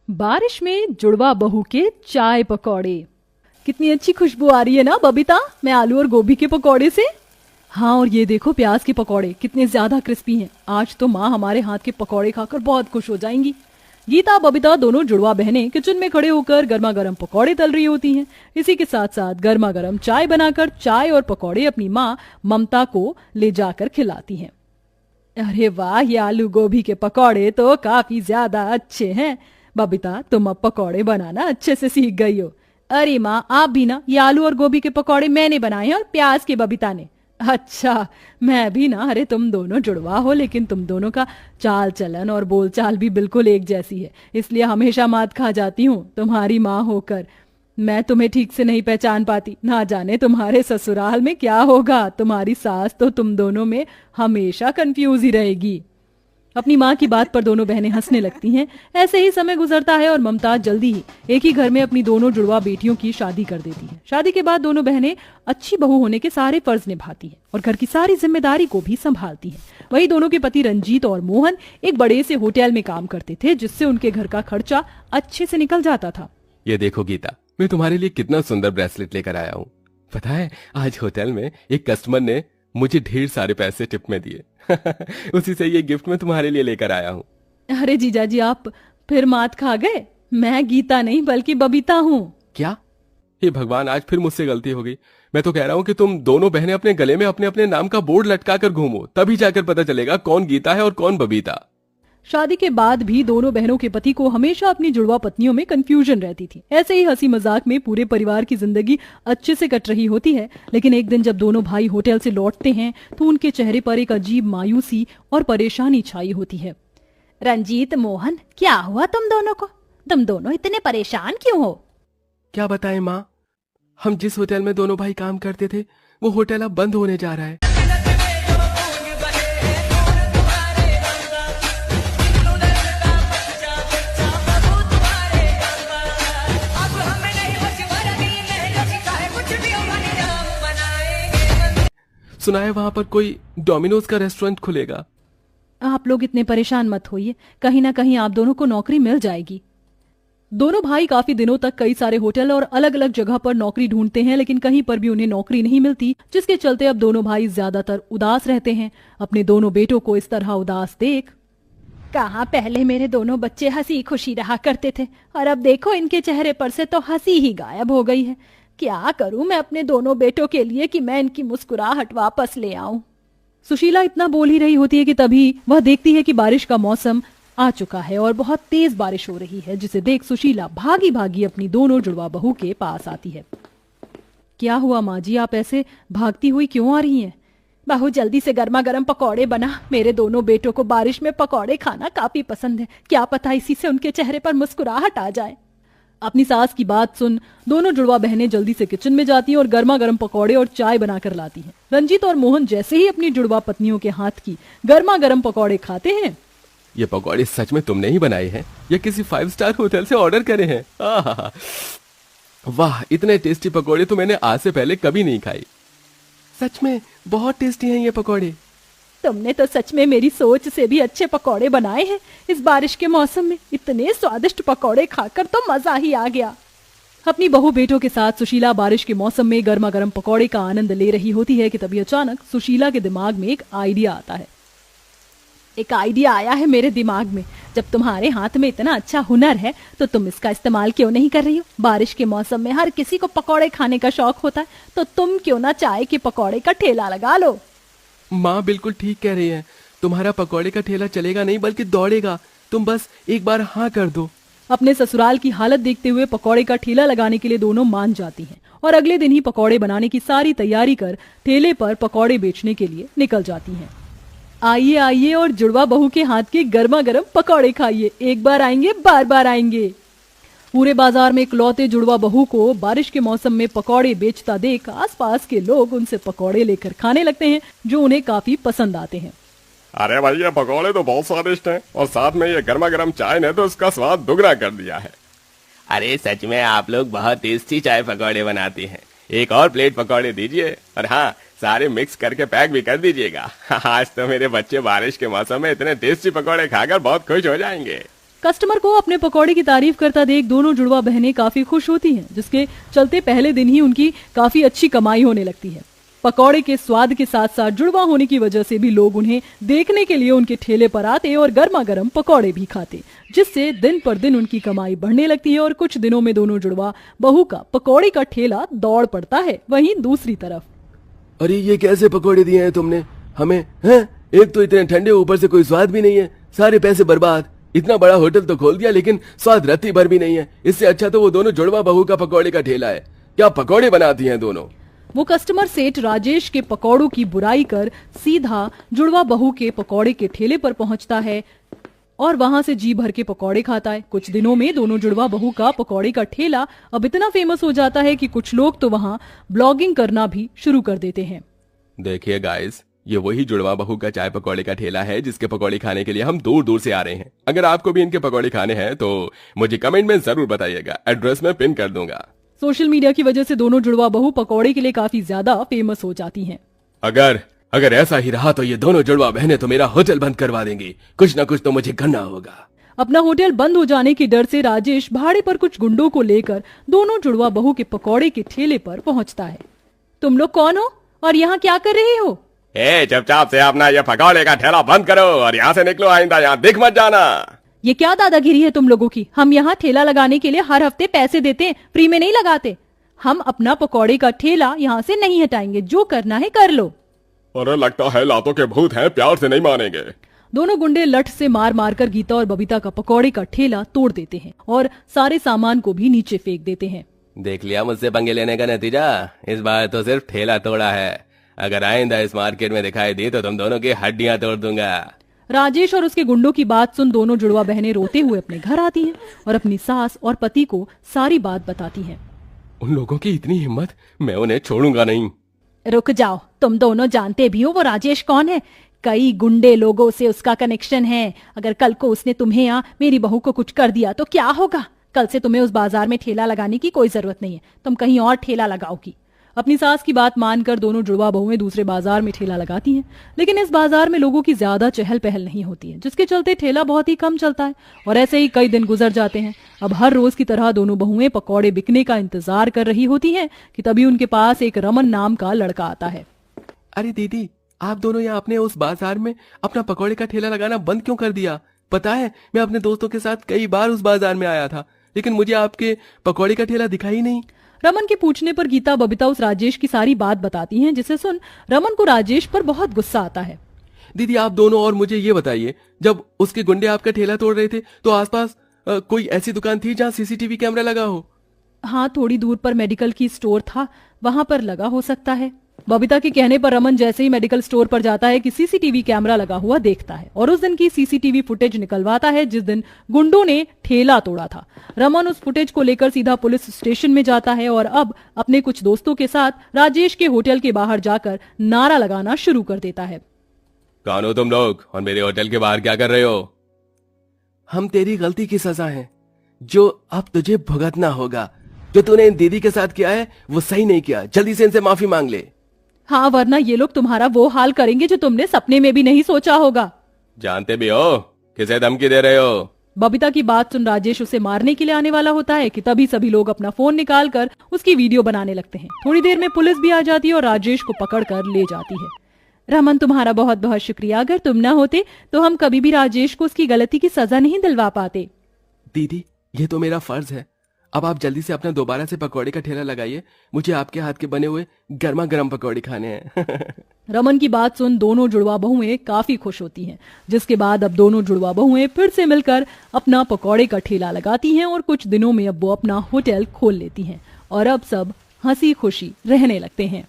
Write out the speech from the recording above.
बारिश में जुड़वा बहू के चाय पकौड़े। कितनी अच्छी खुशबू आ रही है ना बबीता, मैं आलू और गोभी के पकौड़े से। हाँ, और ये देखो प्याज के पकौड़े कितने ज्यादा क्रिस्पी हैं। आज तो माँ हमारे हाथ के पकौड़े खाकर बहुत खुश हो जाएंगी। गीता बबीता दोनों जुड़वा बहनें किचन में खड़े होकर गर्मा गर्म पकौड़े तल रही होती हैं। इसी के साथ साथ गर्मा गर्म चाय बनाकर चाय और पकौड़े अपनी माँ ममता को ले जाकर खिलाती हैं। अरे वाह, ये आलू गोभी के पकौड़े तो काफी ज्यादा अच्छे हैं। बबीता, तुम अब पकौड़े बनाना अच्छे से सीख गई हो। अरे माँ, आप भी ना, ये आलू और गोभी के पकौड़े मैंने बनाए हैं और प्याज के बबीता ने। अच्छा, मैं भी ना। अरे तुम दोनों जुड़वा हो, लेकिन तुम दोनों का चाल चलन और बोलचाल भी बिल्कुल एक जैसी है, इसलिए हमेशा मात खा जाती हूँ तुम्हारी माँ होकर। मैं तुम्हें ठीक से नहीं पहचान पाती। ना जाने तुम्हारे ससुराल में क्या होगा। तुम्हारी सास तो तुम दोनों में हमेशा कंफ्यूज ही रहेगी। अपनी माँ की बात पर दोनों बहनें हंसने लगती हैं। ऐसे ही समय गुजरता है और ममताज जल्दी ही एक ही घर में अपनी दोनों जुड़वा बेटियों की शादी कर देती है। शादी के बाद दोनों बहनें अच्छी बहू होने के सारे फर्ज निभाती हैं और घर की सारी जिम्मेदारी को भी संभालती हैं। वही दोनों के पति रंजीत और मोहन एक बड़े से होटल में काम करते थे, जिससे उनके घर का खर्चा अच्छे से निकल जाता था। ये देखो गीता, मैं तुम्हारे लिए कितना सुंदर ब्रेसलेट लेकर आया हूँ। पता है, आज होटल में एक कस्टमर ने मुझे ढेर सारे पैसे टिप में दिए। उसी से ये गिफ्ट मैं तुम्हारे लिए लेकर आया हूँ। अरे जीजाजी, आप फिर मात खा गए। मैं गीता नहीं बल्कि बबीता हूँ। क्या? हे भगवान, आज फिर मुझसे गलती हो गई। मैं तो कह रहा हूँ कि तुम दोनों बहनें अपने गले में अपने अपने नाम का बोर्ड लटका कर घूमो, तभी जाकर पता चलेगा कौन गीता है और कौन बबीता। शादी के बाद भी दोनों बहनों के पति को हमेशा अपनी जुड़वा पत्नियों में कंफ्यूजन रहती थी। ऐसे ही हंसी मजाक में पूरे परिवार की जिंदगी अच्छे से कट रही होती है। लेकिन एक दिन जब दोनों भाई होटल से लौटते हैं तो उनके चेहरे पर एक अजीब मायूसी और परेशानी छाई होती है। रंजीत, मोहन, क्या हुआ तुम दोनों को? तुम दोनों इतने परेशान क्यों हो? क्या बताएं माँ, हम जिस होटल में दोनों भाई काम करते थे वो होटल अब बंद होने जा रहा है। सुना है वहां पर कोई डोमिनोज का रेस्टोरेंट खुलेगा। आप लोग इतने परेशान मत होइए, कहीं ना कहीं आप दोनों को नौकरी मिल जाएगी। दोनों भाई काफी दिनों तक कई सारे होटल और अलग अलग जगह पर नौकरी ढूंढते हैं, लेकिन कहीं पर भी उन्हें नौकरी नहीं मिलती, जिसके चलते अब दोनों भाई ज्यादातर उदास रहते हैं। अपने दोनों बेटों को इस तरह उदास देख, कहाँ पहले मेरे दोनों बच्चे हंसी खुशी रहा करते थे और अब देखो इनके चेहरे पर से तो हंसी ही गायब हो गई है। क्या करूं मैं अपने दोनों बेटों के लिए कि मैं इनकी मुस्कुराहट वापस ले आऊं। सुशीला इतना बोल ही रही होती है कि तभी वह देखती है कि बारिश का मौसम आ चुका है और बहुत तेज बारिश हो रही है, जिसे देख सुशीला भागी भागी अपनी दोनों जुड़वा बहू के पास आती है। क्या हुआ माँ जी, आप ऐसे भागती हुई क्यों आ रही हैं? बहू, जल्दी से गर्मा गर्म पकौड़े बना। मेरे दोनों बेटों को बारिश में पकौड़े खाना काफी पसंद है। क्या पता इसी से उनके चेहरे पर मुस्कुराहट आ जाए। अपनी सास की बात सुन दोनों जुड़वा बहनें जल्दी से किचन में जाती हैं और गर्मा गर्म पकौड़े और चाय बनाकर लाती हैं। रंजीत और मोहन जैसे ही अपनी जुड़वा पत्नियों के हाथ की गर्मा गर्म पकौड़े खाते हैं। ये पकौड़े सच में तुमने ही बनाए हैं या किसी 5 स्टार होटल से ऑर्डर करे हैं? वाह, इतने टेस्टी पकौड़े तो मैंने आज से पहले कभी नहीं खाए। सच में बहुत टेस्टी हैं ये पकौड़े। तुमने तो सच में मेरी सोच से भी अच्छे पकौड़े बनाए हैं। इस बारिश के मौसम में इतने स्वादिष्ट पकौड़े खाकर तो मजा ही आ गया। अपनी बहू बेटों के साथ सुशीला बारिश के मौसम में गर्मा गर्म पकौड़े का आनंद ले रही होती है कि तभी अचानक सुशीला के दिमाग में एक आइडिया आता है। एक आइडिया आया है मेरे दिमाग में। जब तुम्हारे हाथ में इतना अच्छा हुनर है तो तुम इसका इस्तेमाल क्यों नहीं कर रही हो? बारिश के मौसम में हर किसी को पकौड़े खाने का शौक होता है, तो तुम क्यों ना चाय के पकौड़े का ठेला लगा लो। माँ बिल्कुल ठीक कह रही है। तुम्हारा पकौड़े का ठेला चलेगा नहीं बल्कि दौड़ेगा। तुम बस एक बार हाँ कर दो। अपने ससुराल की हालत देखते हुए पकौड़े का ठेला लगाने के लिए दोनों मान जाती हैं और अगले दिन ही पकौड़े बनाने की सारी तैयारी कर ठेले पर पकौड़े बेचने के लिए निकल जाती हैं। आइए आइए और जुड़वा बहू के हाथ के गर्मा गर्म पकौड़े खाइए। एक बार आएंगे बार बार आएंगे। पूरे बाजार में इकलौते जुड़वा बहू को बारिश के मौसम में पकौड़े बेचता देख आसपास के लोग उनसे पकौड़े लेकर खाने लगते हैं, जो उन्हें काफी पसंद आते हैं। अरे भाई, ये पकौड़े तो बहुत स्वादिष्ट हैं और साथ में ये गर्मा गर्म चाय ने तो इसका स्वाद दुगना कर दिया है। अरे सच में आप लोग बहुत टेस्टी चाय पकौड़े बनाते हैं। एक और प्लेट पकौड़े दीजिए और हाँ, सारे मिक्स करके पैक भी कर दीजिएगा। आज तो मेरे बच्चे बारिश के मौसम में इतने टेस्टी पकौड़े खाकर बहुत खुश हो जाएंगे। कस्टमर को अपने पकौड़े की तारीफ करता देख दोनों जुड़वा बहनें काफी खुश होती हैं, जिसके चलते पहले दिन ही उनकी काफी अच्छी कमाई होने लगती है। पकौड़े के स्वाद के साथ साथ जुड़वा होने की वजह से भी लोग उन्हें देखने के लिए उनके ठेले पर आते और गर्मा गर्म पकौड़े भी खाते, जिससे दिन पर दिन उनकी कमाई बढ़ने लगती है और कुछ दिनों में दोनों जुड़वा बहू का पकौड़े का ठेला दौड़ पड़ता है। वहीं दूसरी तरफ, अरे ये कैसे पकौड़े दिए हैं तुमने हमें, हैं? एक तो इतने ठंडे, ऊपर से कोई स्वाद भी नहीं है, सारे पैसे बर्बाद। इतना बड़ा होटल तो खोल दिया लेकिन स्वाद रत्ती भर भी नहीं है। इससे अच्छा तो वो दोनों जुड़वा बहू का पकौड़े का ठेला है। क्या पकौड़े बनाती हैं दोनों। वो कस्टमर सेठ राजेश के पकौड़ों की बुराई कर सीधा जुड़वा बहू के पकौड़े के ठेले पर पहुंचता है और वहां से जी भर के पकौड़े खाता है। कुछ दिनों में दोनों जुड़वा बहू का पकौड़े का ठेला अब इतना फेमस हो जाता है कि कुछ लोग तो वहां ब्लॉगिंग करना भी शुरू कर देते हैं। देखिए गाइस, ये वही जुड़वा बहू का चाय पकौड़े का ठेला है जिसके पकौड़े खाने के लिए हम दूर दूर से आ रहे हैं। अगर आपको भी इनके पकौड़े खाने हैं तो मुझे कमेंट में जरूर बताइएगा, एड्रेस में पिन कर दूंगा। सोशल मीडिया की वजह से दोनों जुड़वा बहू पकौड़े के लिए काफी ज्यादा फेमस हो जाती हैं। अगर ऐसा ही रहा तो ये दोनों जुड़वा बहनें तो मेरा होटल बंद करवा देंगी। कुछ ना कुछ तो मुझे करना होगा। अपना होटल बंद हो जाने के डर से राजेश भाड़े पर कुछ गुंडों को लेकर दोनों जुड़वा बहू के पकौड़े के ठेले पर पहुंचता है। तुम लोग कौन हो और यहाँ क्या कर रहे हो? चुपचाप से अपना ये पकौड़े का ठेला बंद करो और यहाँ से निकलो, आइंदा यहाँ दिख मत जाना। ये क्या दादागिरी है तुम लोगों की? हम यहाँ ठेला लगाने के लिए हर हफ्ते पैसे देते हैं, फ्री में नहीं लगाते। हम अपना पकौड़े का ठेला यहाँ से नहीं हटाएंगे, जो करना है कर लो। अरे लगता है लातों के भूत हैं, प्यार से नहीं मानेंगे। दोनों गुंडे लठ से मार मार कर गीता और बबीता का पकौड़े का ठेला तोड़ देते हैं और सारे सामान को भी नीचे फेंक देते हैं। देख लिया मुझसे पंगे लेने का नतीजा। इस बार तो सिर्फ ठेला तोड़ा है, अगर आइंदा इस मार्केट में दिखाई दी तो तुम दोनों की हड्डियां तोड़ दूंगा। राजेश और उसके गुंडों की बात सुन दोनों जुड़वा बहनें रोते हुए अपने घर आती हैं और अपनी सास और पति को सारी बात बताती हैं। उन लोगों की इतनी हिम्मत, मैं उन्हें छोड़ूंगा नहीं। रुक जाओ, तुम दोनों जानते भी हो वो राजेश कौन है। कई गुंडे लोगों से उसका कनेक्शन है। अगर कल को उसने तुम्हें या मेरी बहू को कुछ कर दिया तो क्या होगा? कल से तुम्हें उस बाजार में ठेला लगाने की कोई जरूरत नहीं है, तुम कहीं और ठेला लगाओगी। अपनी सास की बात मानकर दोनों जुड़वा बहुएं दूसरे बाजार में ठेला लगाती हैं, लेकिन इस बाजार में लोगों की ज्यादा चहल पहल नहीं होती है, जिसके चलते ठेला बहुत ही कम चलता है और ऐसे ही कई दिन गुजर जाते हैं। अब हर रोज की तरह दोनों बहुएं पकौड़े बिकने का इंतजार कर रही होती हैं कि तभी उनके पास एक रमन नाम का लड़का आता है। अरे दीदी, आप दोनों यहाँ अपने उस बाजार में अपना पकौड़े का ठेला लगाना बंद क्यों कर दिया? पता है, मैं अपने दोस्तों के साथ कई बार उस बाजार में आया था, लेकिन मुझे आपके पकौड़े का ठेला दिखा ही नहीं। रमन के पूछने पर गीता बबीता उस राजेश की सारी बात बताती हैं, जिसे सुन रमन को राजेश पर बहुत गुस्सा आता है। दीदी, आप दोनों और मुझे ये बताइए, जब उसके गुंडे आपका ठेला तोड़ रहे थे तो आसपास कोई ऐसी दुकान थी जहाँ सीसीटीवी कैमरा लगा हो? हाँ, थोड़ी दूर पर मेडिकल की स्टोर था, वहां पर लगा हो सकता है। बबीता के कहने पर रमन जैसे ही मेडिकल स्टोर पर जाता है कि सीसीटीवी कैमरा लगा हुआ देखता है और उस दिन की सीसीटीवी फुटेज निकलवाता है जिस दिन गुंडों ने ठेला तोड़ा था। रमन उस फुटेज को लेकर सीधा पुलिस स्टेशन में जाता है और अब अपने कुछ दोस्तों के साथ राजेश के होटल के बाहर जाकर नारा लगाना शुरू कर देता है। कौन हो तुम लोग और मेरे होटल के बाहर क्या कर रहे हो? हम तेरी गलती की सजा है जो अब तुझे भुगतना होगा। जो तूने इन दीदी के साथ किया है वो सही नहीं किया, जल्दी से इनसे माफी मांग ले। हाँ, वरना ये लोग तुम्हारा वो हाल करेंगे जो तुमने सपने में भी नहीं सोचा होगा। जानते भी हो किसे धमकी दे रहे हो? बबीता की बात सुन राजेश उसे मारने के लिए आने वाला होता है कि तभी सभी लोग अपना फोन निकालकर उसकी वीडियो बनाने लगते हैं। थोड़ी देर में पुलिस भी आ जाती है और राजेश को पकड़कर ले जाती है। रमन, तुम्हारा बहुत बहुत शुक्रिया। अगर तुम ना होते तो हम कभी भी राजेश को उसकी गलती की सजा नहीं दिलवा पाते। दीदी, ये तो मेरा फर्ज है। अब आप जल्दी से अपना दोबारा से पकौड़े का ठेला लगाइए, मुझे आपके हाथ के बने हुए गर्मा गर्म पकौड़े खाने हैं। रमन की बात सुन दोनों जुड़वा बहुएं काफी खुश होती हैं, जिसके बाद अब दोनों जुड़वा बहुएं फिर से मिलकर अपना पकौड़े का ठेला लगाती हैं और कुछ दिनों में अब वो अपना होटल खोल लेती हैं और अब सब हंसी खुशी रहने लगते हैं।